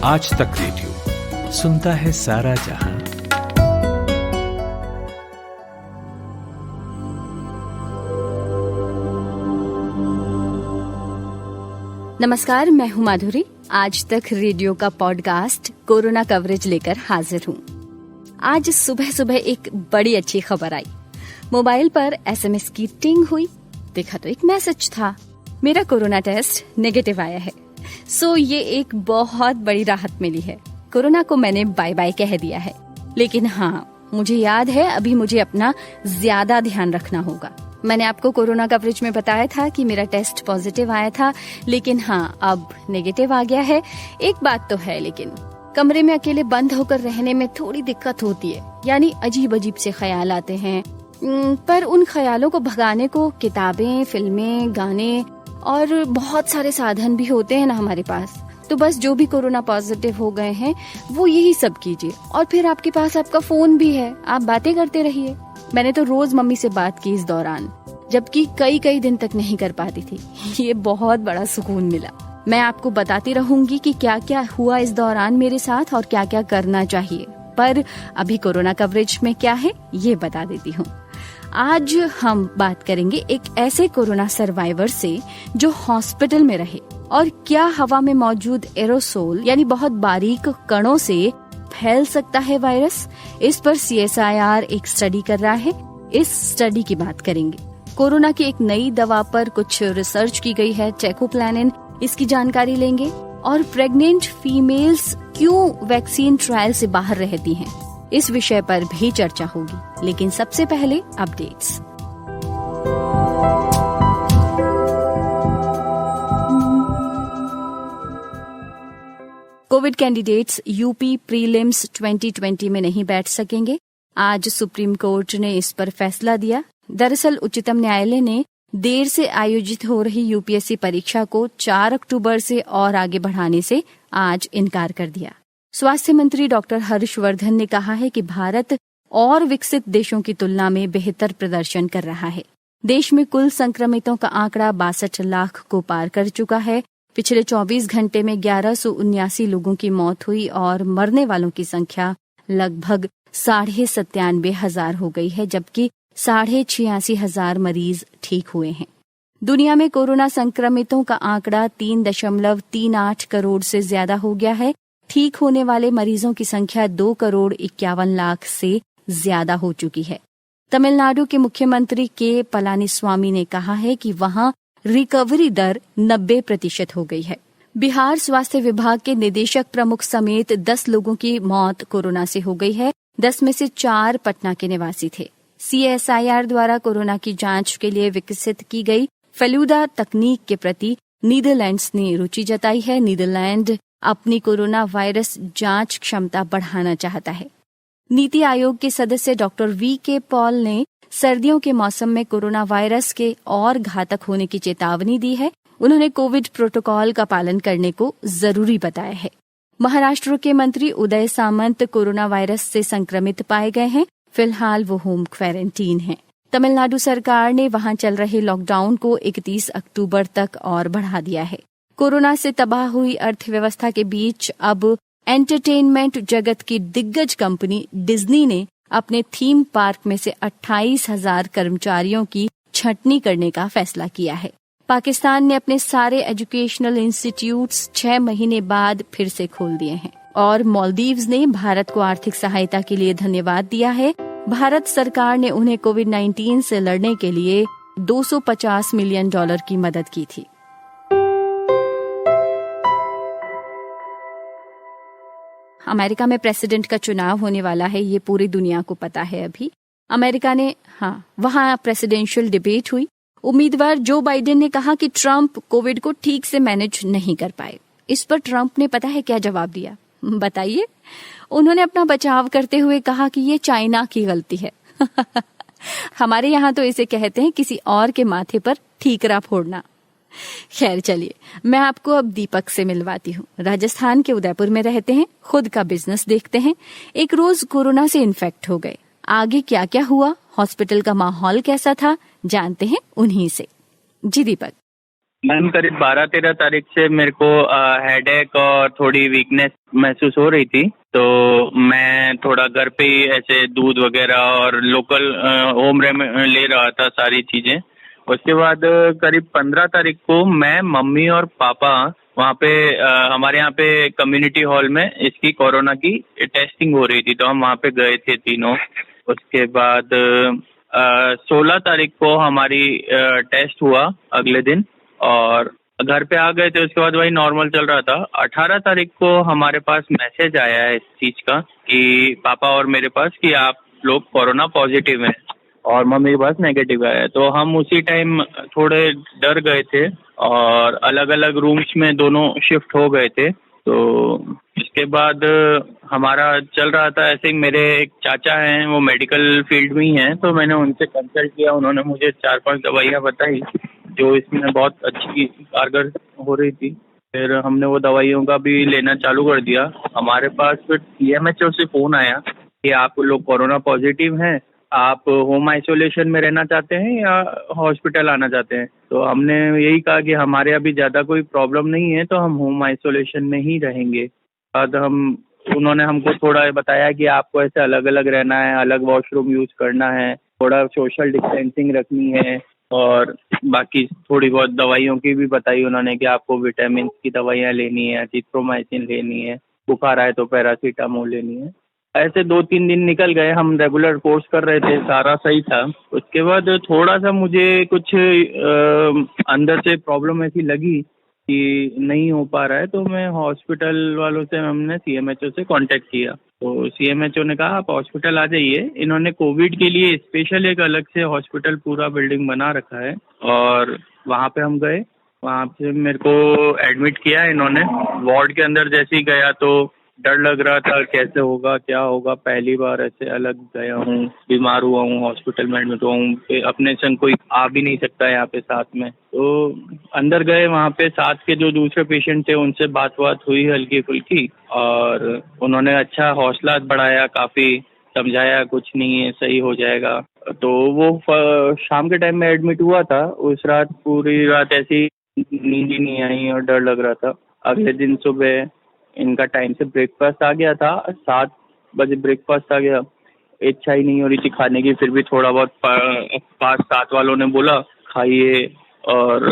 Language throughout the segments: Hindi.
आज तक रेडियो सुनता है सारा जहां। नमस्कार, मैं हूं माधुरी। आज तक रेडियो का पॉडकास्ट कोरोना कवरेज लेकर हाजिर हूं। आज सुबह सुबह एक बड़ी अच्छी खबर आई। मोबाइल पर SMS की टिंग हुई। देखा तो एक मैसेज था, मेरा कोरोना टेस्ट नेगेटिव आया है। सो ये एक बहुत बड़ी राहत मिली है। कोरोना को मैंने बाय बाय कह दिया है। लेकिन हाँ, मुझे याद है अभी मुझे अपना ज्यादा ध्यान रखना होगा। मैंने आपको कोरोना कवरेज में बताया था कि मेरा टेस्ट पॉजिटिव आया था, लेकिन हाँ, अब नेगेटिव आ गया है। एक बात तो है, लेकिन कमरे में अकेले बंद होकर रहने में थोड़ी दिक्कत होती है। यानी अजीब अजीब से ख्याल आते हैं, पर उन ख्यालों को भगाने को किताबें, फिल्में, गाने और बहुत सारे साधन भी होते हैं ना हमारे पास। तो बस जो भी कोरोना पॉजिटिव हो गए हैं वो यही सब कीजिए। और फिर आपके पास आपका फोन भी है, आप बातें करते रहिए। मैंने तो रोज मम्मी से बात की इस दौरान, जबकि कई दिन तक नहीं कर पाती थी। ये बहुत बड़ा सुकून मिला। मैं आपको बताती रहूंगी कि क्या क्या हुआ इस दौरान मेरे साथ और क्या क्या करना चाहिए। पर अभी कोरोना कवरेज में क्या है ये बता देती हूँ। आज हम बात करेंगे एक ऐसे कोरोना सर्वाइवर से जो हॉस्पिटल में रहे और क्या हवा में मौजूद एरोसोल यानी बहुत बारीक कणों से फैल सकता है वायरस। इस पर CSIR एक स्टडी कर रहा है। इस स्टडी की बात करेंगे। कोरोना की एक नई दवा पर कुछ रिसर्च की गई है, टेकोप्लानिन, इसकी जानकारी लेंगे। और प्रेग्नेंट फीमेल्स क्यों वैक्सीन ट्रायल से बाहर रहती हैं, इस विषय पर भी चर्चा होगी। लेकिन सबसे पहले updates. Covid candidates UP prelims 2020 में नहीं बैठ सकेंगे। आज सुप्रीम कोर्ट ने इस पर फैसला दिया। दरअसल उच्चतम न्यायालय ने देर से आयोजित हो रही UPSC परीक्षा को 4 अक्टूबर से और आगे बढ़ाने से आज इनकार कर दिया। स्वास्थ्य मंत्री डॉक्टर हर्षवर्धन ने कहा है कि भारत और विकसित देशों की तुलना में बेहतर प्रदर्शन कर रहा है। देश में कुल संक्रमितों का आंकड़ा 62 लाख को पार कर चुका है। पिछले 24 घंटे में 1179 लोगों की मौत हुई और मरने वालों की संख्या लगभग 97,500 हो गई है, जबकि 86,500 मरीज ठीक हुए हैं। दुनिया में कोरोना संक्रमितों का आंकड़ा 3.38 करोड़ से ज्यादा हो गया है। ठीक होने वाले मरीजों की संख्या 2,51,00,000 से ज्यादा हो चुकी है। तमिलनाडु के मुख्यमंत्री के पलानीस्वामी ने कहा है कि वहां रिकवरी दर 90% हो गई है। बिहार स्वास्थ्य विभाग के निदेशक प्रमुख समेत 10 लोगों की मौत कोरोना से हो गई है। 10 में से 4 पटना के निवासी थे। CSIR द्वारा कोरोना की जांच के लिए विकसित की गई फेलुदा तकनीक के प्रति नीदरलैंड्स ने रुचि जताई है। नीदरलैंड अपनी कोरोना वायरस जांच क्षमता बढ़ाना चाहता है। नीति आयोग के सदस्य डॉक्टर VK पॉल ने सर्दियों के मौसम में कोरोना वायरस के और घातक होने की चेतावनी दी है। उन्होंने कोविड प्रोटोकॉल का पालन करने को जरूरी बताया है। महाराष्ट्र के मंत्री उदय सामंत कोरोना वायरस से संक्रमित पाए गए हैं। फिलहाल वो होम क्वारंटीन हैं। तमिलनाडु सरकार ने वहां चल रहे लॉकडाउन को 31 अक्टूबर तक और बढ़ा दिया है। कोरोना से तबाह हुई अर्थव्यवस्था के बीच अब एंटरटेनमेंट जगत की दिग्गज कंपनी डिज्नी ने अपने थीम पार्क में से 28,000 कर्मचारियों की छंटनी करने का फैसला किया है। पाकिस्तान ने अपने सारे एजुकेशनल इंस्टीट्यूट्स 6 महीने बाद फिर से खोल दिए हैं। और मालदीव्स ने भारत को आर्थिक सहायता के लिए धन्यवाद दिया है। भारत सरकार ने उन्हें कोविड-19 से लड़ने के लिए $250 मिलियन की मदद की थी। अमेरिका में प्रेसिडेंट का चुनाव होने वाला है, ये पूरी दुनिया को पता है। अभी अमेरिका ने वहां प्रेसिडेंशियल डिबेट हुई। उम्मीदवार जो बाइडेन ने कहा कि ट्रंप कोविड को ठीक से मैनेज नहीं कर पाए। इस पर ट्रंप ने पता है क्या जवाब दिया? बताइए। उन्होंने अपना बचाव करते हुए कहा कि ये चाइना की गलती है। हमारे यहाँ तो इसे कहते हैं किसी और के माथे पर ठीकरा फोड़ना। खैर चलिए, मैं आपको अब दीपक से मिलवाती हूँ। राजस्थान के उदयपुर में रहते हैं, खुद का बिजनेस देखते हैं। एक रोज कोरोना से इन्फेक्ट हो गए। आगे क्या क्या हुआ, हॉस्पिटल का माहौल कैसा था, जानते हैं उन्हीं से। जी दीपक। मैम करीब 12-13 तारीख से मेरे को हेडेक और थोड़ी वीकनेस महसूस हो रही थी, तो मैं थोड़ा घर पे ही ऐसे दूध वगैरह और लोकल होम रेमेडी ले रहा था सारी चीज़ें। उसके बाद करीब 15 तारीख को मैं, मम्मी और पापा वहाँ पे हमारे यहाँ पे कम्युनिटी हॉल में इसकी कोरोना की टेस्टिंग हो रही थी, तो हम वहाँ पे गए थे तीनों। उसके बाद 16 तारीख को हमारी टेस्ट हुआ अगले दिन, और घर पे आ गए थे। उसके बाद वही नॉर्मल चल रहा था। 18 तारीख को हमारे पास मैसेज आया है इस चीज़ का कि पापा और मेरे पास कि आप लोग कोरोना पॉजिटिव हैं, और मम्मी के पास नेगेटिव आया है। तो हम उसी टाइम थोड़े डर गए थे और अलग अलग रूम्स में दोनों शिफ्ट हो गए थे। तो इसके बाद हमारा चल रहा था ऐसे ही। मेरे एक चाचा हैं, वो मेडिकल फील्ड में ही हैं, तो मैंने उनसे कंसल्ट किया। उन्होंने मुझे 4-5 दवाइयाँ बताई जो इसमें बहुत अच्छी कारगर हो रही थी। फिर हमने वो दवाइयों का भी लेना चालू कर दिया। हमारे पास फिर CMHO से फ़ोन आया कि आप लोग कोरोना पॉजिटिव हैं, आप होम आइसोलेशन में रहना चाहते हैं या हॉस्पिटल आना चाहते हैं। तो हमने यही कहा कि हमारे अभी ज़्यादा कोई प्रॉब्लम नहीं है, तो हम होम आइसोलेशन में ही रहेंगे। बाद उन्होंने हमको थोड़ा बताया कि आपको ऐसे अलग अलग रहना है, अलग वॉशरूम यूज़ करना है, थोड़ा सोशल डिस्टेंसिंग रखनी है, और बाकी थोड़ी बहुत दवाइयों की भी बताई उन्होंने कि आपको विटामिन की दवाइयाँ लेनी है, एजिथ्रोमाइसिन लेनी है, बुखार आए तो पैरासीटामोल लेनी है। ऐसे 2-3 दिन निकल गए, हम रेगुलर कोर्स कर रहे थे, सारा सही था। उसके बाद थोड़ा सा मुझे कुछ अंदर से प्रॉब्लम ऐसी लगी कि नहीं हो पा रहा है, तो मैं हॉस्पिटल वालों से, हमने CMHO से कांटेक्ट किया। तो CMHO ने कहा आप हॉस्पिटल आ जाइए। इन्होंने कोविड के लिए स्पेशल एक अलग से हॉस्पिटल पूरा बिल्डिंग बना रखा है, और वहाँ पे हम गए। वहाँ पे मेरे को एडमिट किया इन्होंने। वार्ड के अंदर जैसे ही गया तो डर लग रहा था, कैसे होगा क्या होगा, पहली बार ऐसे अलग गया हूँ, बीमार हुआ हूँ, हॉस्पिटल में एडमिट हुआ हूँ, अपने संग कोई आ भी नहीं सकता यहाँ पे साथ में। तो अंदर गए, वहाँ पे साथ के जो दूसरे पेशेंट थे उनसे बात हुई हल्की फुल्की, और उन्होंने अच्छा हौसला बढ़ाया, काफ़ी समझाया कुछ नहीं है, सही हो जाएगा। तो वो शाम के टाइम में एडमिट हुआ था। उस रात पूरी रात ऐसी नींद ही नहीं आई और डर लग रहा था। अगले दिन सुबह इनका टाइम से ब्रेकफास्ट आ गया था, 7 बजे ब्रेकफास्ट आ गया। इच्छा ही नहीं हो रही थी खाने की, फिर भी थोड़ा बहुत पास साथ वालों ने बोला खाइए, और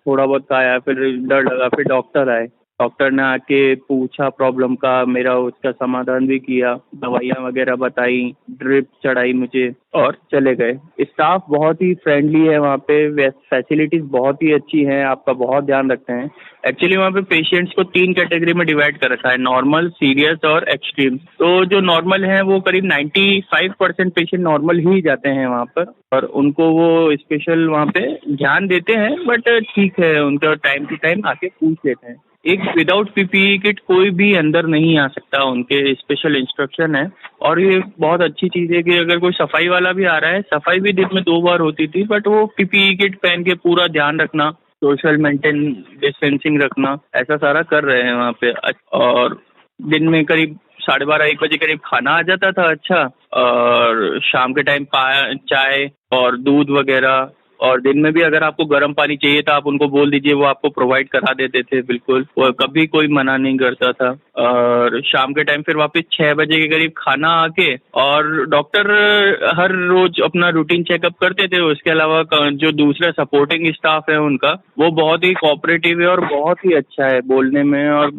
थोड़ा बहुत खाया। फिर डर लगा, फिर डॉक्टर आए। डॉक्टर ने आके पूछा प्रॉब्लम का, मेरा उसका समाधान भी किया, दवाइयाँ वगैरह बताई, ड्रिप चढ़ाई मुझे, और चले गए। स्टाफ बहुत ही फ्रेंडली है वहाँ पे, फैसिलिटीज़ बहुत ही अच्छी हैं, आपका बहुत ध्यान रखते हैं। एक्चुअली वहाँ पे पेशेंट्स को 3 कैटेगरी में डिवाइड कर रखा है, नॉर्मल, सीरियस और एक्सट्रीम। तो जो नॉर्मल हैं वो करीब 95% पेशेंट नॉर्मल ही जाते हैं वहाँ पर, और उनको वो स्पेशल वहाँ पे ध्यान देते हैं। बट ठीक है, उनका टाइम टू टाइम आके पूछ लेते हैं। एक विदाउट PPE किट कोई भी अंदर नहीं आ सकता, उनके स्पेशल इंस्ट्रक्शन है। और ये बहुत अच्छी चीज़ है कि अगर कोई सफाई वाला भी आ रहा है, सफाई भी दिन में 2 बार होती थी, बट वो PPE किट पहन के पूरा ध्यान रखना, सोशल मेंटेन डिस्टेंसिंग रखना, ऐसा सारा कर रहे हैं वहाँ पे। और दिन में करीब 12:30-1 बजे करीब खाना आ जाता था अच्छा, और शाम के टाइम चाय और दूध वगैरह, और दिन में भी अगर आपको गर्म पानी चाहिए था आप उनको बोल दीजिए, वो आपको प्रोवाइड करा देते थे बिल्कुल, वो कभी कोई मना नहीं करता था। और शाम के टाइम फिर वापस 6 बजे के करीब खाना आके, और डॉक्टर हर रोज अपना रूटीन चेकअप करते थे। उसके अलावा जो दूसरा सपोर्टिंग स्टाफ है उनका, वो बहुत ही कोऑपरेटिव है और बहुत ही अच्छा है बोलने में और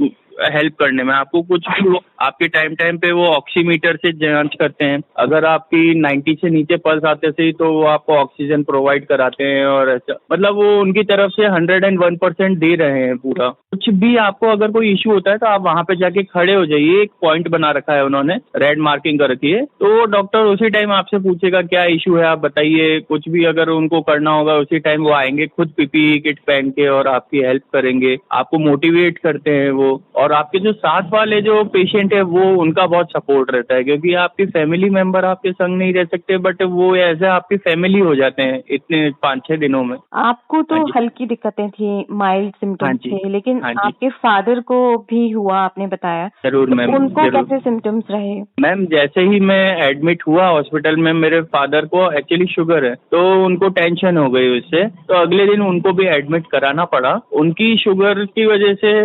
हेल्प करने में। आपको कुछ भी आपके टाइम पे वो ऑक्सीमीटर से जांच करते हैं। अगर आपकी 90 से नीचे पल्स आते थे तो वो आपको ऑक्सीजन प्रोवाइड कराते हैं, और ऐसा मतलब वो उनकी तरफ से 101% दे रहे हैं पूरा। कुछ भी आपको अगर कोई इशू होता है तो आप वहाँ पे जाके खड़े हो जाइए, एक पॉइंट बना रखा है उन्होंने, रेड मार्किंग कर रखी है, तो डॉक्टर उसी टाइम आपसे पूछेगा क्या इशू है, आप बताइए। कुछ भी अगर उनको करना होगा उसी टाइम वो आएंगे खुद PPE किट पहन के और आपकी हेल्प करेंगे, आपको मोटिवेट करते हैं वो। और आपके जो साथ वाले जो पेशेंट है वो उनका बहुत सपोर्ट रहता है, क्योंकि आपकी फैमिली मेंबर आपके संग नहीं रह सकते, बट वो ऐसे आपकी फैमिली हो जाते हैं इतने 5-6 दिनों में। आपको तो हाँ जी। हल्की दिक्कतें थी, माइल्ड हाँ सिम्टम्स जी। थे, लेकिन हाँ जी। आपके फादर को भी हुआ आपने बताया, जरूर तो मैम, उनको जरूर कैसे सिम्टम्स रहे? मैम। जैसे ही मैं एडमिट हुआ हॉस्पिटल में, मेरे फादर को एक्चुअली शुगर है, तो उनको टेंशन हो गई उससे, तो अगले दिन उनको भी एडमिट कराना पड़ा। उनकी शुगर की वजह से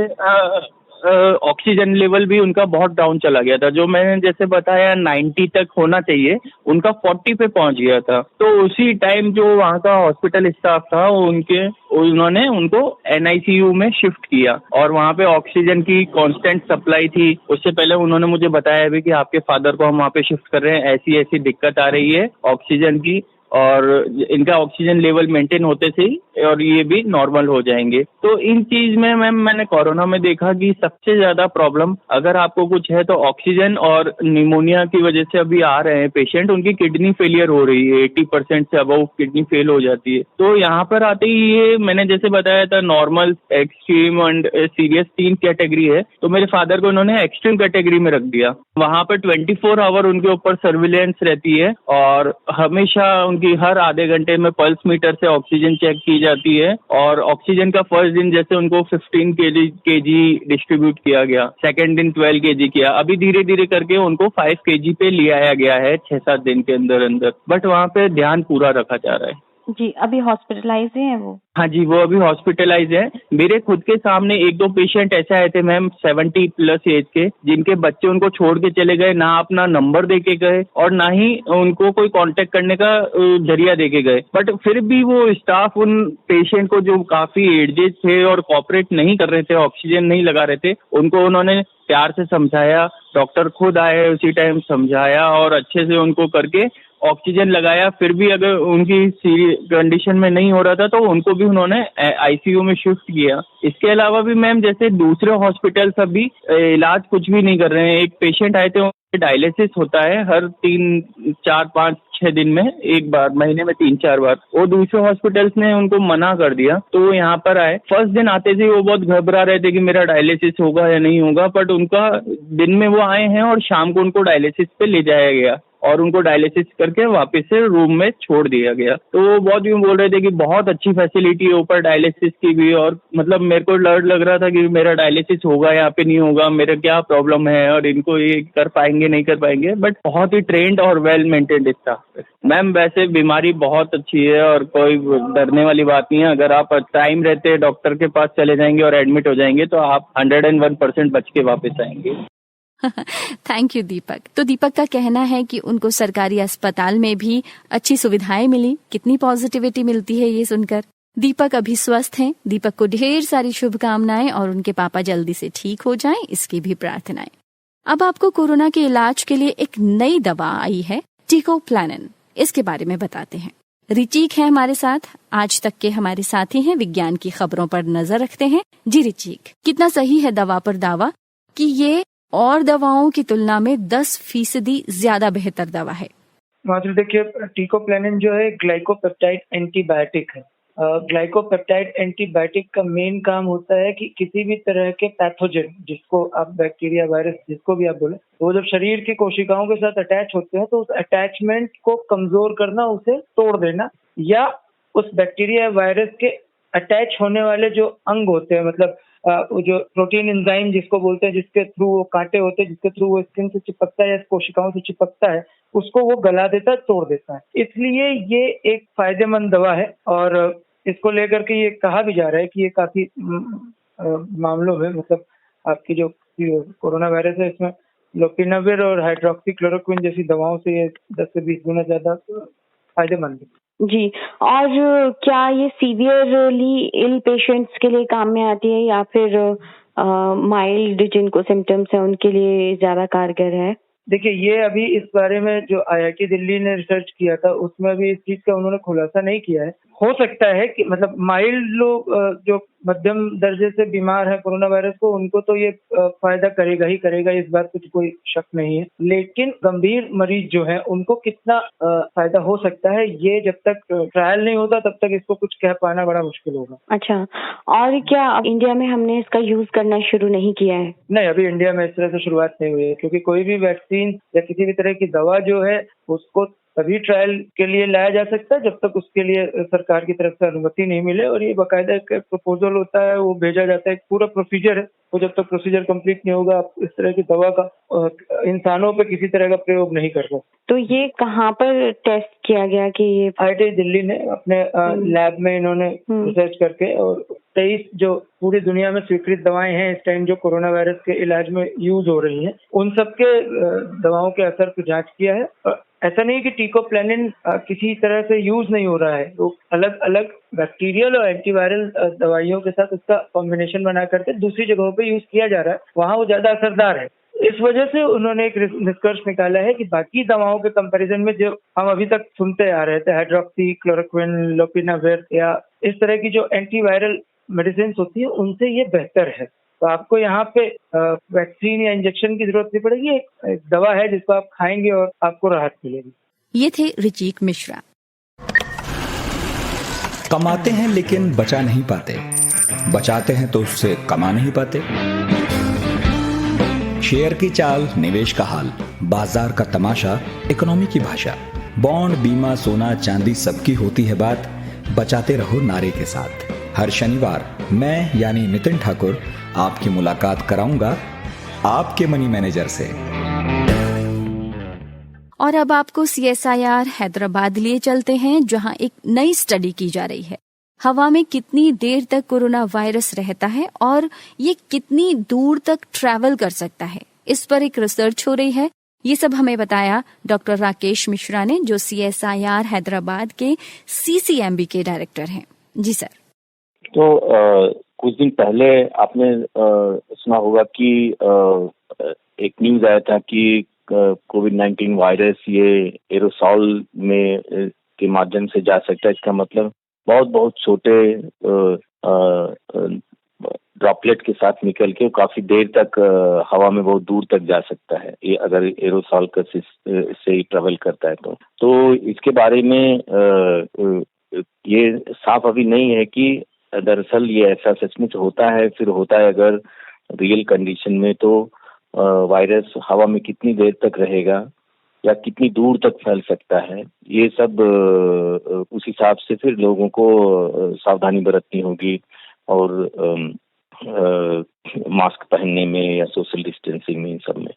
ऑक्सीजन लेवल भी उनका बहुत डाउन चला गया था, जो मैंने जैसे बताया 90 तक होना चाहिए, उनका 40 पे पहुंच गया था। तो उसी टाइम जो वहाँ का हॉस्पिटल स्टाफ था उन्होंने उनको NICU में शिफ्ट किया, और वहाँ पे ऑक्सीजन की कांस्टेंट सप्लाई थी। उससे पहले उन्होंने मुझे बताया भी कि आपके फादर को हम वहाँ पे शिफ्ट कर रहे हैं, ऐसी ऐसी दिक्कत आ रही है ऑक्सीजन की, और इनका ऑक्सीजन लेवल मेंटेन होते से ही और ये भी नॉर्मल हो जाएंगे। तो इन चीज में मैम मैंने कोरोना में देखा कि सबसे ज्यादा प्रॉब्लम अगर आपको कुछ है तो ऑक्सीजन और निमोनिया की वजह से अभी आ रहे हैं पेशेंट, उनकी किडनी फेलियर हो रही है, 80% से अबव किडनी फेल हो जाती है। तो यहाँ पर आते ही ये मैंने जैसे बताया था normal, extreme and serious 3 category है, तो मेरे फादर को उन्होंने एक्सट्रीम कैटेगरी में रख दिया। वहाँ पर 24 आवर उनके ऊपर सर्विलेंस रहती है, और हमेशा उनकी हर आधे घंटे में पल्स मीटर से ऑक्सीजन चेक की जाती है। और ऑक्सीजन का फर्स्ट दिन जैसे उनको 15 केजी डिस्ट्रीब्यूट किया गया, सेकंड दिन 12 केजी किया, अभी धीरे धीरे करके उनको 5 केजी पे ले आया गया है 6-7 दिन के अंदर अंदर, बट वहाँ पे ध्यान पूरा रखा जा रहा है। जी, अभी हॉस्पिटलाइज हैं वो? हाँ जी, वो अभी हॉस्पिटलाइज है। मेरे खुद के सामने 1-2 पेशेंट ऐसे आए थे मैम 70 प्लस एज के, जिनके बच्चे उनको छोड़ के चले गए, ना अपना नंबर दे के गए और ना ही उनको कोई कांटेक्ट करने का जरिया दे के गए, बट फिर भी वो स्टाफ उन पेशेंट को जो काफी एजेड थे और कोऑपरेट नहीं कर रहे थे, ऑक्सीजन नहीं लगा रहे थे, उनको उन्होंने प्यार से समझाया। डॉक्टर खुद आए उसी टाइम, समझाया और अच्छे से उनको करके ऑक्सीजन लगाया। फिर भी अगर उनकी कंडीशन में नहीं हो रहा था तो उनको भी उन्होंने ICU में शिफ्ट किया। इसके अलावा भी मैम जैसे दूसरे हॉस्पिटल्स अभी इलाज कुछ भी नहीं कर रहे हैं। एक पेशेंट आए थे, डायलिसिस होता है हर 3-4-5-6 दिन में एक बार, महीने में 3-4 बार, वो दूसरे हॉस्पिटल्स ने उनको मना कर दिया, तो वो यहाँ पर आए। फर्स्ट दिन आते थे वो बहुत घबरा रहे थे कि मेरा डायलिसिस होगा या नहीं होगा, बट उनका दिन में वो आए हैं और शाम को उनको डायलिसिस पे ले जाया गया और उनको डायलिसिस करके वापस से रूम में छोड़ दिया गया। तो वो बहुत यूँ बोल रहे थे कि बहुत अच्छी फैसिलिटी है ऊपर डायलिसिस की भी, और मतलब मेरे को डर लग रहा था कि मेरा डायलिसिस होगा यहाँ पे नहीं होगा, मेरा क्या प्रॉब्लम है और इनको ये कर पाएंगे नहीं कर पाएंगे, बट बहुत ही ट्रेंड और वेल मेंटेन्ड स्टाफ है मैम। वैसे बीमारी बहुत अच्छी है और कोई डरने वाली बात नहीं है। अगर आप टाइम रहते डॉक्टर के पास चले जाएंगे और एडमिट हो जाएंगे तो आप 101% बच के वापस आएंगे। थैंक यू दीपक। तो दीपक का कहना है कि उनको सरकारी अस्पताल में भी अच्छी सुविधाएं मिली। कितनी पॉजिटिविटी मिलती है ये सुनकर। दीपक अभी स्वस्थ हैं। दीपक को ढेर सारी शुभकामनाएं और उनके पापा जल्दी से ठीक हो जाएं, इसकी भी प्रार्थनाएं। अब आपको कोरोना के इलाज के लिए एक नई दवा आई है, टिकोप्लानिन। इसके बारे में बताते हैं। रिचीक है हमारे साथ, आज तक के हमारे साथी हैं, विज्ञान की खबरों पर नजर रखते हैं। जी रिचीक, कितना सही है दवा पर दावा कि ये और दवाओं की तुलना में 10% ज्यादा बेहतर दवा है? माधुरी, देखिए टिकोप्लानिन जो है ग्लाइकोपेप्टाइड एंटीबायोटिक है। ग्लाइकोपेप्टाइड एंटीबायोटिक का मेन काम होता है कि किसी भी तरह के पैथोजन, जिसको आप बैक्टीरिया, वायरस, जिसको भी आप बोले, वो जब शरीर की कोशिकाओं के साथ अटैच होते हैं तो उस अटैचमेंट को कमजोर करना, उसे तोड़ देना, या उस बैक्टीरिया वायरस के अटैच होने वाले जो अंग होते हैं, मतलब वो जो प्रोटीन एंजाइम जिसको बोलते हैं, जिसके थ्रू वो कांटे होते हैं, जिसके थ्रू वो स्किन से चिपकता है या कोशिकाओं से चिपकता है, उसको वो गला देता है, तोड़ देता है। इसलिए ये एक फायदेमंद दवा है और इसको लेकर के ये कहा भी जा रहा है कि ये काफी मामलों में, मतलब आपकी जो कोरोना वायरस है, इसमें लोपिनाविर और हाइड्रोक्सीक्लोरोक्विन जैसी दवाओं से ये 10 से 20 गुना ज्यादा फायदेमंद है। जी, और क्या ये सीवियरली इल पेशेंट्स के लिए काम में आती है या फिर माइल्ड जिनको सिम्टम्स है उनके लिए ज्यादा कारगर है? देखिए, ये अभी इस बारे में जो IIT दिल्ली ने रिसर्च किया था उसमें अभी इस चीज का उन्होंने खुलासा नहीं किया है। हो सकता है कि मतलब माइल्ड लोग जो मध्यम दर्जे से बीमार है कोरोना वायरस को, उनको तो ये फायदा करेगा ही करेगा, इस बात कुछ कोई शक नहीं है। लेकिन गंभीर मरीज जो है उनको कितना फायदा हो सकता है, ये जब तक ट्रायल नहीं होता तब तक इसको कुछ कह पाना बड़ा मुश्किल होगा। अच्छा, और क्या इंडिया में हमने इसका यूज करना शुरू नहीं किया है? नहीं, अभी इंडिया में इस तरह से शुरुआत नहीं हुई है, क्योंकि कोई भी वैक्सीन या किसी भी तरह की दवा जो है उसको तभी ट्रायल के लिए लाया जा सकता है जब तक उसके लिए सरकार की तरफ से अनुमति नहीं मिले, और ये बाकायदा एक प्रपोजल होता है, वो भेजा जाता है, एक पूरा प्रोसीजर है। तो जब तक प्रोसीजर कंप्लीट नहीं होगा आप इस तरह की दवा का इंसानों पे किसी तरह का प्रयोग नहीं कर सकते। तो ये कहाँ पर टेस्ट किया गया कि ये? IIT दिल्ली ने अपने लैब में इन्होंने रिसर्च करके, और 23 जो पूरी दुनिया में स्वीकृत दवाएं हैं इस टाइम जो कोरोना वायरस के इलाज में यूज हो रही हैं, उन सब के दवाओं के असर की जांच किया है। ऐसा नहीं कि टीकोप्लेनिन किसी तरह से यूज नहीं हो रहा है, तो अलग अलग बैक्टीरियल और एंटीवायरल दवाइयों के साथ उसका कॉम्बिनेशन बना करके दूसरी जगहों पे यूज किया जा रहा है, वहाँ वो ज्यादा असरदार है। इस वजह से उन्होंने एक निष्कर्ष निकाला है कि बाकी दवाओं के कंपैरिजन में जो हम अभी तक सुनते आ रहे थे, हाइड्रोक्सी क्लोरोक्विन, लोपिनाविर या इस तरह की जो एंटीवायरल मेडिसिन होती है, उनसे ये बेहतर है। तो आपको यहाँ पे वैक्सीन या इंजेक्शन की जरूरत नहीं पड़ेगी, एक दवा है जिसको आप खाएंगे और आपको राहत मिलेगी। ये थे ऋचिक मिश्रा। कमाते हैं लेकिन बचा नहीं पाते, बचाते हैं तो उससे कमा नहीं पाते। शेयर की चाल, निवेश का हाल, बाजार का तमाशा, इकोनॉमी की भाषा, बॉन्ड, बीमा, सोना, चांदी, सबकी होती है बात। बचाते रहो नारे के साथ। हर शनिवार मैं यानी नितिन ठाकुर आपकी मुलाकात कराऊंगा आपके मनी मैनेजर से। और अब आपको CSIR हैदराबाद लिए चलते हैं, जहां एक नई स्टडी की जा रही है। हवा में कितनी देर तक कोरोना वायरस रहता है और ये कितनी दूर तक ट्रैवल कर सकता है, इस पर एक रिसर्च हो रही है। ये सब हमें बताया डॉक्टर राकेश मिश्रा ने, जो CSIR हैदराबाद के CCMB के डायरेक्टर हैं। जी सर। तो कुछ दिन पहले आपने सुना होगा कि एक न्यूज आया था कि कोविड-19 वायरस ये एरोसॉल में के माध्यम से जा सकता है। इसका मतलब बहुत बहुत छोटे ड्रॉपलेट के साथ निकल के काफी देर तक हवा में बहुत दूर तक जा सकता है, ये अगर एरोसॉल का से ही ट्रेवल करता है तो इसके बारे में ये साफ अभी नहीं है कि दरअसल ये ऐसा सचमुच होता है। फिर होता है अगर रियल कंडीशन में, तो वायरस हवा में कितनी देर तक रहेगा या कितनी दूर तक फैल सकता है, ये सब उस हिसाब से फिर लोगों को सावधानी बरतनी होगी, और मास्क पहनने में या सोशल डिस्टेंसिंग में, इन सब में।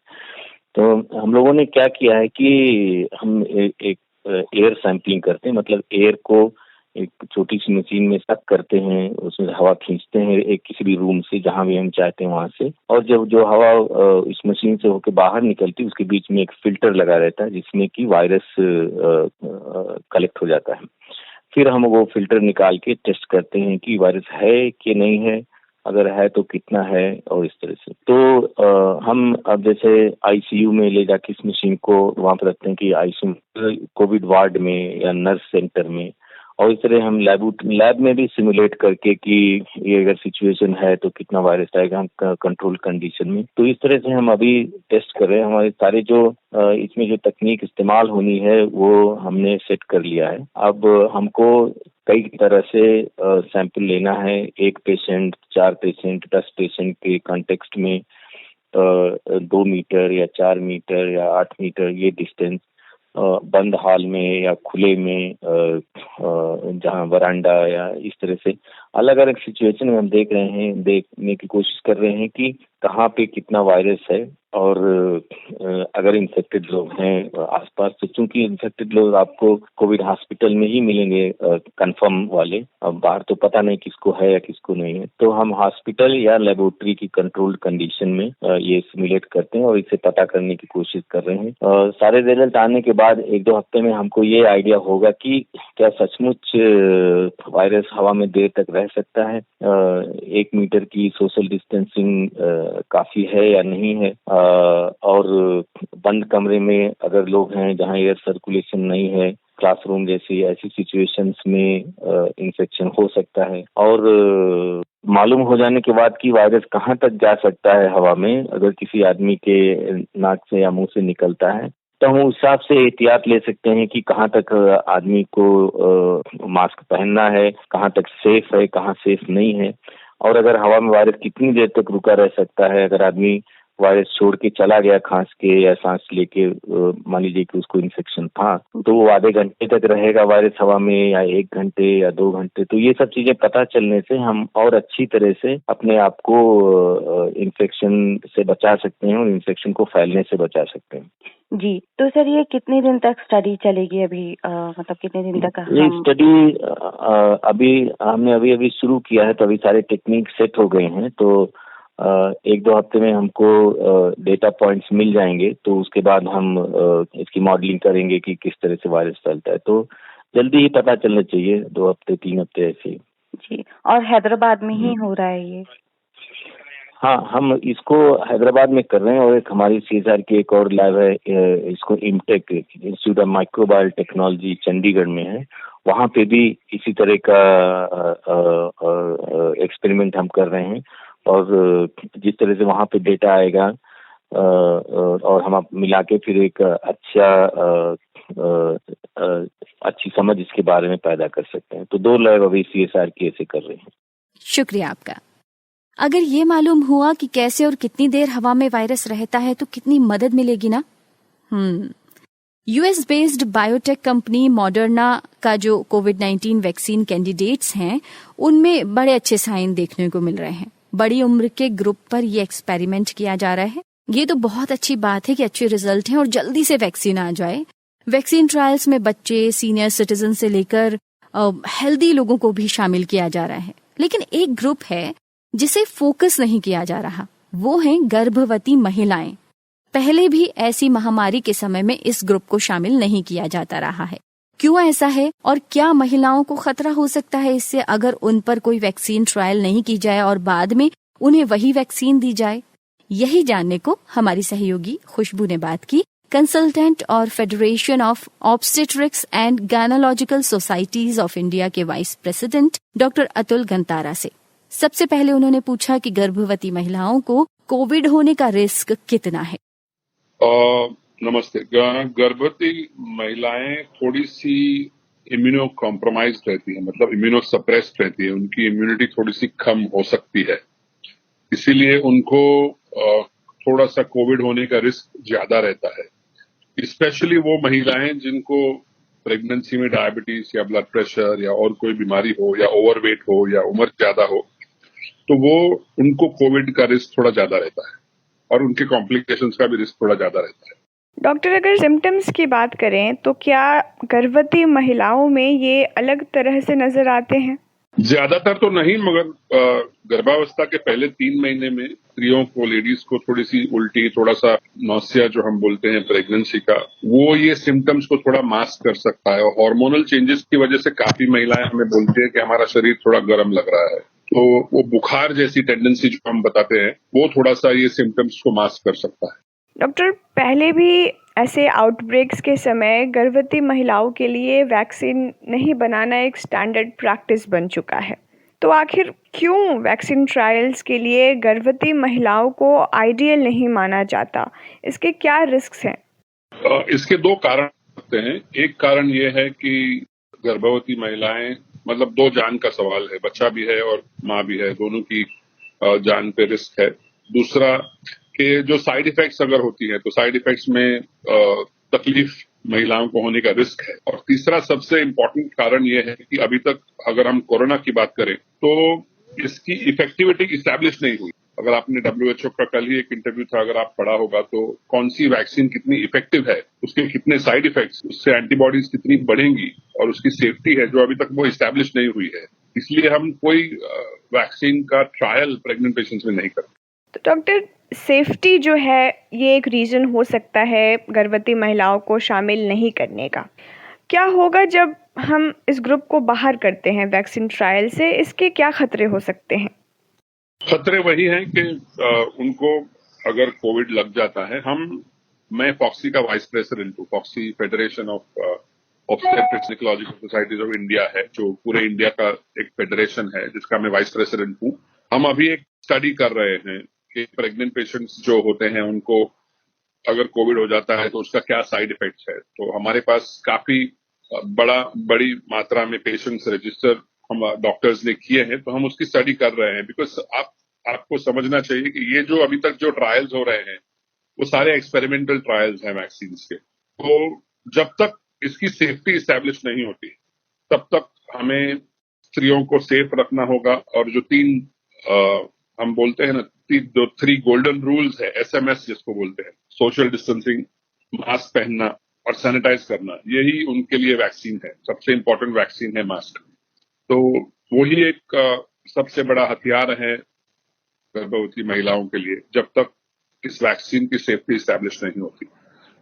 तो हम लोगों ने क्या किया है कि हम एक एयर सैंपलिंग करते हैं, मतलब एयर को एक छोटी सी मशीन में सक करते हैं, उसमें हवा खींचते हैं एक किसी भी रूम से जहां भी हम चाहते हैं वहां से, और जब जो हवा इस मशीन से होकर बाहर निकलती है उसके बीच में एक फिल्टर लगा रहता है जिसमें कि वायरस कलेक्ट हो जाता है। फिर हम वो फिल्टर निकाल के टेस्ट करते हैं कि वायरस है कि नहीं है, अगर है तो कितना है, और इस तरह से। तो हम अब जैसे ICU में ले जाके इस मशीन को वहां पर रखते हैं कि ICU कोविड वार्ड में या नर्स सेंटर में, और इस तरह हम लैब में भी सिमुलेट करके कि ये अगर सिचुएशन है तो कितना वायरस आएगा कंट्रोल कंडीशन में। तो इस तरह से हम अभी टेस्ट कर रहे हैं। हमारे सारे जो इसमें जो तकनीक इस्तेमाल होनी है वो हमने सेट कर लिया है। अब हमको कई तरह से सैंपल लेना है, 1 पेशेंट, 4 पेशेंट, 10 पेशेंट के कॉन्टेक्स्ट में 2 मीटर या 4 मीटर या 8 मीटर ये डिस्टेंस, बंद हॉल में या खुले में, जहां वरांडा या इस तरह से अलग अलग सिचुएशन में हम देखने की कोशिश कर रहे हैं कि कहाँ पे कितना वायरस है, और अगर इन्फेक्टेड लोग हैं आसपास, तो चूंकि इन्फेक्टेड लोग आपको कोविड हॉस्पिटल में ही मिलेंगे कंफर्म वाले, अब बाहर तो पता नहीं किसको है या किसको नहीं है, तो हम हॉस्पिटल या लेबोरेटरी की कंट्रोल्ड कंडीशन में ये सिमुलेट करते हैं और इसे पता करने की कोशिश कर रहे हैं। सारे रिजल्ट आने के बाद 1-2 हफ्ते में हमको ये आइडिया होगा कि क्या सचमुच वायरस हवा में देर तक रह सकता है, 1 मीटर की सोशल डिस्टेंसिंग काफी है या नहीं है, और बंद कमरे में अगर लोग हैं जहां एयर सर्कुलेशन नहीं है, क्लासरूम जैसी ऐसी सिचुएशंस में इन्फेक्शन हो सकता है। और मालूम हो जाने के बाद कि वायरस कहाँ तक जा सकता है हवा में, अगर किसी आदमी के नाक से या मुंह से निकलता है, तो हम उस हिसाब से एहतियात ले सकते हैं कि कहाँ तक आदमी को मास्क पहनना है, कहाँ तक सेफ है, कहाँ सेफ नहीं है। और अगर हवा में वायरस कितनी देर तक रुका रह सकता है, अगर आदमी वायरस छोड़ के चला गया खांस के या सांस लेके, मान लीजिए कि उसको इन्फेक्शन था, तो वो आधे घंटे तक रहेगा वायरस हवा में या 1 घंटे या 2 घंटे। तो ये सब चीजें पता चलने से हम और अच्छी तरह से अपने आप को इन्फेक्शन से बचा सकते हैं और इन्फेक्शन को फैलने से बचा सकते हैं। जी, तो सर ये कितने दिन तक स्टडी चलेगी अभी, मतलब कितने दिन तक ये स्टडी अभी हमने अभी शुरू किया है, तो अभी सारे टेक्निक सेट हो गए हैं। तो 1-2 हफ्ते में हमको डेटा पॉइंट्स मिल जाएंगे, तो उसके बाद हम इसकी मॉडलिंग करेंगे कि किस तरह से वायरस फैलता है। तो जल्दी ही पता चलना चाहिए, 2 हफ्ते 3 हफ्ते ऐसे। जी, और हैदराबाद में ही हो रहा है ये? हाँ, हम इसको हैदराबाद में कर रहे हैं और एक हमारी सीएसआर की एक और लैब है, इसको IMTECH institute of microbial technology Chandigarh में है। वहाँ पे भी इसी तरह का एक्सपेरिमेंट हम कर रहे हैं और जिस तरह से वहाँ पे डेटा आएगा और हम मिला के फिर एक अच्छी समझ इसके बारे में पैदा कर सकते हैं। तो 2 लैब अभी सीएसआर की ऐसे कर रहे हैं। शुक्रिया आपका। अगर ये मालूम हुआ कि कैसे और कितनी देर हवा में वायरस रहता है तो कितनी मदद मिलेगी ना। US based biotech company Moderna का जो कोविड-19 वैक्सीन कैंडिडेट्स हैं, उनमें बड़े अच्छे साइन देखने को मिल रहे हैं। बड़ी उम्र के ग्रुप पर ये एक्सपेरिमेंट किया जा रहा है। ये तो बहुत अच्छी बात है कि अच्छे रिजल्ट हैं और जल्दी से वैक्सीन आ जाए। वैक्सीन ट्रायल्स में बच्चे, सीनियर सिटीजन से लेकर हेल्दी लोगों को भी शामिल किया जा रहा है। लेकिन एक ग्रुप है जिसे फोकस नहीं किया जा रहा, वो हैं गर्भवती महिलाएं। पहले भी ऐसी महामारी के समय में इस ग्रुप को शामिल नहीं किया जाता रहा है। क्यों ऐसा है और क्या महिलाओं को खतरा हो सकता है इससे अगर उन पर कोई वैक्सीन ट्रायल नहीं की जाए और बाद में उन्हें वही वैक्सीन दी जाए? यही जानने को हमारी सहयोगी खुशबू ने बात की कंसल्टेंट और federation of obstetrics and gynaecological societies of India के vice president doctor Atul Gantara से। सबसे पहले उन्होंने पूछा कि गर्भवती महिलाओं को कोविड होने का रिस्क कितना है। नमस्ते। गर्भवती महिलाएं थोड़ी सी इम्यूनो कॉम्प्रोमाइज रहती है, मतलब इम्यूनो सप्रेस्ड रहती है, उनकी इम्यूनिटी थोड़ी सी कम हो सकती है, इसीलिए उनको थोड़ा सा कोविड होने का रिस्क ज्यादा रहता है। स्पेशली वो महिलाएं जिनको प्रेगनेंसी में डायबिटीज या ब्लड प्रेशर या और कोई बीमारी हो या ओवरवेट हो या उम्र ज्यादा हो, तो वो उनको कोविड का रिस्क थोड़ा ज्यादा रहता है और उनके कॉम्प्लिकेशंस का भी रिस्क थोड़ा ज्यादा रहता है। डॉक्टर, अगर सिम्टम्स की बात करें तो क्या गर्भवती महिलाओं में ये अलग तरह से नजर आते हैं? ज्यादातर तो नहीं, मगर गर्भावस्था के पहले 3 महीने में स्त्रियों को, लेडीज को थोड़ी सी उल्टी, थोड़ा सा नौसिया जो हम बोलते हैं प्रेगनेंसी का, वो ये सिम्टम्स को थोड़ा मास्क कर सकता है। और हार्मोनल चेंजेस की वजह से काफी महिलाएं हमें बोलती है कि हमारा शरीर थोड़ा गर्म लग रहा है, तो वो बुखार जैसी टेंडेंसी जो हम बताते हैं वो थोड़ा सा ये सिम्टम्स को मास्क कर सकता है। डॉक्टर, पहले भी ऐसे आउटब्रेक्स के समय गर्भवती महिलाओं के लिए वैक्सीन नहीं बनाना एक स्टैंडर्ड प्रैक्टिस बन चुका है, तो आखिर क्यों वैक्सीन ट्रायल्स के लिए गर्भवती महिलाओं को आइडियल नहीं माना जाता? इसके क्या रिस्क्स हैं? इसके 2 कारण होते हैं। एक कारण ये है कि गर्भवती महिलाएं, मतलब 2 जान का सवाल है, बच्चा भी है और माँ भी है, दोनों की जान पे रिस्क है। दूसरा कि जो साइड इफेक्ट्स अगर होती है तो साइड इफेक्ट्स में तकलीफ महिलाओं को होने का रिस्क है। और तीसरा सबसे इम्पोर्टेंट कारण ये है कि अभी तक अगर हम कोरोना की बात करें तो इसकी इफेक्टिविटी इस्टेब्लिश नहीं हुई। अगर आपने WHO का कल ही एक इंटरव्यू था, अगर आप पढ़ा होगा, तो कौन सी वैक्सीन कितनी इफेक्टिव है, उसके कितने साइड इफेक्ट्स, उससे एंटीबॉडीज कितनी बढ़ेंगी और उसकी सेफ्टी है, जो अभी तक वो इस्टेब्लिश नहीं हुई है। इसलिए हम कोई वैक्सीन का ट्रायल प्रेग्नेंट पेशेंट्स में नहीं करते। तो डॉक्टर, सेफ्टी जो है ये एक रीजन हो सकता है गर्भवती महिलाओं को शामिल नहीं करने का। क्या होगा जब हम इस ग्रुप को बाहर करते हैं वैक्सीन ट्रायल से? इसके क्या खतरे हो सकते हैं? खतरे वही हैं कि उनको अगर कोविड लग जाता है, मैं फॉक्सी का वाइस प्रेसिडेंट हूँ, FOGSI federation of obstetrics gynaecological societies of India है, जो पूरे इंडिया का एक फेडरेशन है जिसका मैं वाइस प्रेसिडेंट हूँ। हम अभी एक स्टडी कर रहे हैं कि प्रेग्नेंट पेशेंट्स जो होते हैं उनको अगर कोविड हो जाता है तो उसका क्या साइड इफेक्ट्स है। तो हमारे पास काफी बड़ी मात्रा में पेशेंट्स रजिस्टर हम डॉक्टर्स ने किए हैं, तो हम उसकी स्टडी कर रहे हैं। बिकॉज आपको समझना चाहिए कि ये जो अभी तक जो ट्रायल्स हो रहे हैं वो सारे एक्सपेरिमेंटल ट्रायल्स हैं वैक्सीन के। तो जब तक इसकी सेफ्टी इस्टेब्लिश नहीं होती तब तक हमें स्त्रियों को सेफ रखना होगा। और जो हम बोलते हैं ना, 3 गोल्डन रूल्स है, SMS जिसको बोलते हैं, सोशल डिस्टेंसिंग, मास्क पहनना और सैनिटाइज करना, यही उनके लिए वैक्सीन है। सबसे इम्पोर्टेंट वैक्सीन है मास्क। तो वही एक सबसे बड़ा हथियार है गर्भवती महिलाओं के लिए जब तक इस वैक्सीन की सेफ्टी इस्टेब्लिश नहीं होती।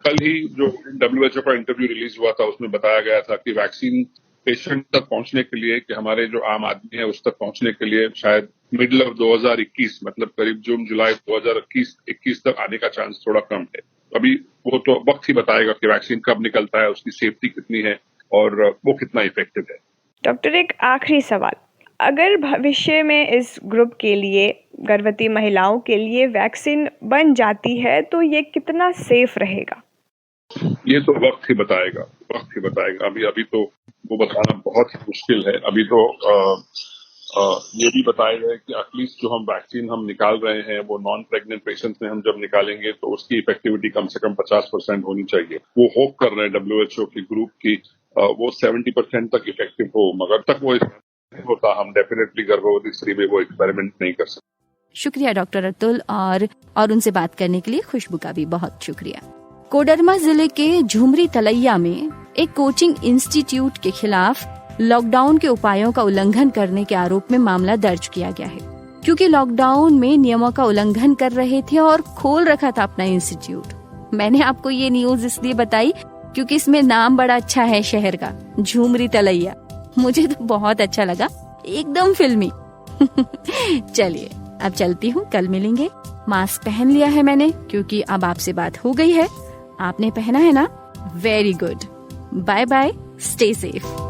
कल ही जो WHO का इंटरव्यू रिलीज हुआ था उसमें बताया गया था कि वैक्सीन पेशेंट तक पहुंचने के लिए, कि हमारे जो आम आदमी है उस तक पहुंचने के लिए शायद मिडल ऑफ 2021, मतलब करीब जून जुलाई 2021 तक आने का चांस थोड़ा कम है। अभी वो तो वक्त ही बताएगा कि वैक्सीन कब निकलता है, उसकी सेफ्टी कितनी है और वो कितना इफेक्टिव है। डॉक्टर, एक आखिरी सवाल, अगर भविष्य में इस ग्रुप के लिए, गर्भवती महिलाओं के लिए वैक्सीन बन जाती है तो ये कितना सेफ रहेगा? ये तो वक्त ही बताएगा। अभी तो वो बताना बहुत ही मुश्किल है। अभी तो ये भी बताया गया कि एटलीस्ट जो हम वैक्सीन निकाल रहे हैं वो नॉन प्रेग्नेंट पेशेंट्स में हम जब निकालेंगे तो उसकी इफेक्टिविटी कम से कम 50% होनी चाहिए। वो होप कर रहे हैं WHO की ग्रुप की वो 70% तक इफेक्टिव हो, मगर तक वो होता हम डेफिनेटली गर्भवती स्त्री में वो एक्सपेरिमेंट नहीं कर सकते। शुक्रिया डॉक्टर अतुल, और उनसे बात करने के लिए खुशबू का भी बहुत शुक्रिया। कोडरमा जिले के झुमरी तलैया में एक कोचिंग इंस्टीट्यूट के खिलाफ लॉकडाउन के उपायों का उल्लंघन करने के आरोप में मामला दर्ज किया गया है, क्योंकि लॉकडाउन में नियमों का उल्लंघन कर रहे थे और खोल रखा था अपना इंस्टीट्यूट। मैंने आपको ये न्यूज इसलिए बताई क्योंकि इसमें नाम बड़ा अच्छा है शहर का, झुमरी तलैया। मुझे तो बहुत अच्छा लगा, एकदम फिल्मी। चलिए अब चलती हूँ, कल मिलेंगे। मास्क पहन लिया है मैंने क्योंकि अब आपसे बात हो गई है। आपने पहना है ना? Very good. Bye bye, stay safe.